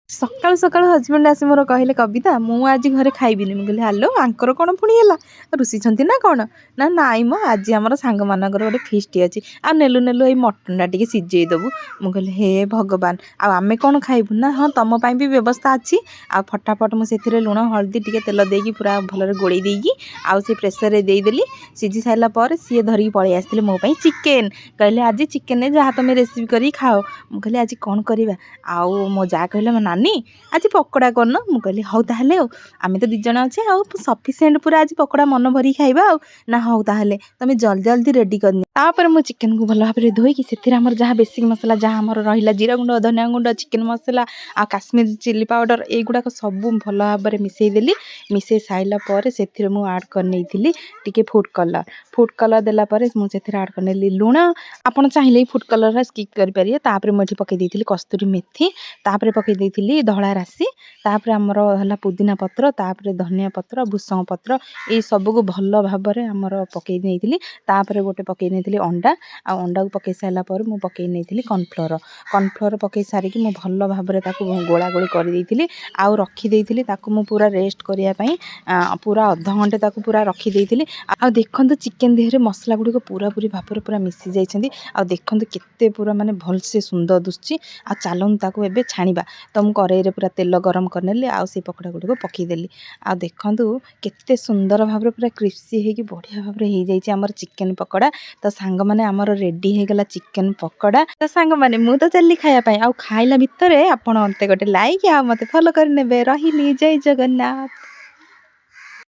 ସକାଳୁ ସକାଳୁ ହଜବେଣ୍ଡ ଆସି ମୋର କହିଲେ କବିତା ମୁଁ ଆଜି ଘରେ ଖାଇବିନି। ମୁଁ କହିଲି ହ୍ୟାଲୋ ଆଙ୍କର କ'ଣ ପୁଣି ହେଲା ରୁଷିଛନ୍ତି ନା କ'ଣ? ନା ନାଇଁ ମ ଆଜି ଆମର ସାଙ୍ଗମାନଙ୍କର ଗୋଟେ ଫିଷ୍ଟ ଅଛି ଆଉ ନେଲୁ ନେଲୁ ଏଇ ମଟନଟା ଟିକେ ସିଝେଇ ଦେବୁ। ମୁଁ କହିଲି ହେ ଭଗବାନ ଆଉ ଆମେ କ'ଣ ଖାଇବୁ? ନା ହଁ ତମ ପାଇଁ ବି ବ୍ୟବସ୍ଥା ଅଛି। ଆଉ ଫଟାଫଟ ମୁଁ ସେଥିରେ ଲୁଣ ହଳଦୀ ଟିକେ ତେଲ ଦେଇକି ପୁରା ଭଲରେ ଗୋଳେଇ ଦେଇକି ଆଉ ସେ ପ୍ରେସରରେ ଦେଇଦେଲି। ସିଝି ସାରିଲା ପରେ ସିଏ ଧରିକି ପଳେଇ ଆସିଥିଲେ ମୋ ପାଇଁ ଚିକେନ୍। କହିଲେ ଆଜି ଚିକେନରେ ଯାହା ତମେ ରେସିପି କରିକି ଖାଅ। ମୁଁ କହିଲି ଆଜି କ'ଣ କରିବା? ଆଉ ମୋ ଯାଆ କହିଲେ ମୋ ନାନୀ ଆଜି ପକୋଡ଼ା କରୁନ। ମୁଁ କହିଲି ହଉ ତାହେଲେ ଆଉ ଆମେ ତ 2 ଜଣ ଅଛେ ଆଉ ସଫିସିଏଣ୍ଟ ପୁରା ଆଜି ପକୋଡ଼ା ମନ ଭରିକି ଖାଇବା ଆଉ। ନା ହଉ ତାହେଲେ ତମେ ଜଲ୍ଦି ଜଲ୍ଦି ରେଡ଼ି କରିନି। ତାପରେ ମୁଁ ଚିକେନକୁ ଭଲ ଭାବରେ ଧୋଇକି ସେଥିରେ ଆମର ଯାହା ବେସିକ୍ ମସଲା ଯାହା ଆମର ରହିଲା ଜିରା ଗୁଣ୍ଡ ଧନିଆ ଗୁଣ୍ଡ ଚିକେନ ମସଲା ଆଉ କାଶ୍ମୀରୀ ଚିଲି ପାଉଡ଼ର ଏଇଗୁଡ଼ାକ ସବୁ ଭଲ ଭାବରେ ମିଶାଇ ଦେଲି। ମିଶାଇ ସାରିଲା ପରେ ସେଥିରେ ମୁଁ ଆଡ଼୍ କରିନେଇଥିଲି ଟିକେ ଫୁଡ଼୍ କଲର୍ ଦେଲା ପରେ ମୁଁ ସେଥିରେ ଆଡ଼୍ କରିନେଲି ଲୁଣ। ଆପଣ ଚାହିଁଲେ ଫୁଡ଼୍ କଲର୍ଟା ସ୍କିପ୍ କରିପାରିବେ। ତାପରେ ମୁଁ ଏଠି ପକାଇ ଦେଇଥିଲି କସ୍ତୁରୀ ମେଥି, ତାପରେ ପକାଇ ଦେଇଥିଲି ଧଳା ରାଶି, ତାପରେ ଆମର ହେଲା ପୁଦିନା ପତ୍ର, ତାପରେ ଧନିଆ ପତ୍ର ଭୃଷଙ୍ଗ ପତ୍ର ଏଇ ସବୁକୁ ଭଲ ଭାବରେ ଆମର ପକାଇ ନେଇଥିଲି। ତାପରେ ଗୋଟେ ପକାଇ ନେଇଥିଲି ଅଣ୍ଡା ଆଉ ଅଣ୍ଡାକୁ ପକାଇ ସାରିଲା ପରେ ମୁଁ ପକାଇ ନେଇଥିଲି କର୍ଣ୍ଣଫ୍ଲୋର ପକାଇ ସାରିକି ମୁଁ ଭଲ ଭାବରେ ତାକୁ ଗୋଳା ଗୋଳି କରିଦେଇଥିଲି ଆଉ ରଖିଦେଇଥିଲି ତାକୁ ମୁଁ ପୁରା ରେଷ୍ଟ କରିବା ପାଇଁ ପୁରା ଅଧଘଣ୍ଟେ ତାକୁ ପୁରା ରଖିଦେଇଥିଲି। ଆଉ ଦେଖନ୍ତୁ ଚିକେନ ଦେହରେ ମସଲା ଗୁଡ଼ିକ ପୁରାପୁରି ଭାବରେ ପୁରା ମିଶି ଯାଇଛନ୍ତି। ଆଉ ଦେଖନ୍ତୁ କେତେ ପୁରା ମାନେ ଭଲସେ ସୁନ୍ଦର ଦିଶୁଛି। ଆଉ ଚାଲନ୍ତୁ ତାକୁ ଏବେ ଛାଣିବା। ତ ମୁଁ କରେଇରେ ପୁରା ତେଲ ଗରମ କରିନେଲି ଆଉ ସେଇ ପକୋଡ଼ା ଗୁଡ଼ିକୁ ପକାଇଦେଲି। ଆଉ ଦେଖନ୍ତୁ କେତେ ସୁନ୍ଦର ଭାବରେ ପୁରା କ୍ରିସ୍ପି ହେଇକି ବଢ଼ିଆ ଭାବରେ ହେଇଯାଇଛି ଆମର ଚିକେନ ପକୋଡ଼ା। ତ ସାଙ୍ଗମାନେ ଆମର ରେଡ଼ି ହେଇଗଲା ଚିକେନ ପକୋଡ଼ା। ତ ସାଙ୍ଗମାନେ ମୁଁ ତ ଚାଲିଲି ଖାଇବା ପାଇଁ ଆଉ ଖାଇଲା ଭିତରେ ଆପଣ ମୋତେ ଗୋଟେ ଲାଇକ୍ ଆଉ ମୋତେ ଫଲୋ କରିନେବେ। ରହିଲି ଜୟ ଜଗନ୍ନାଥ।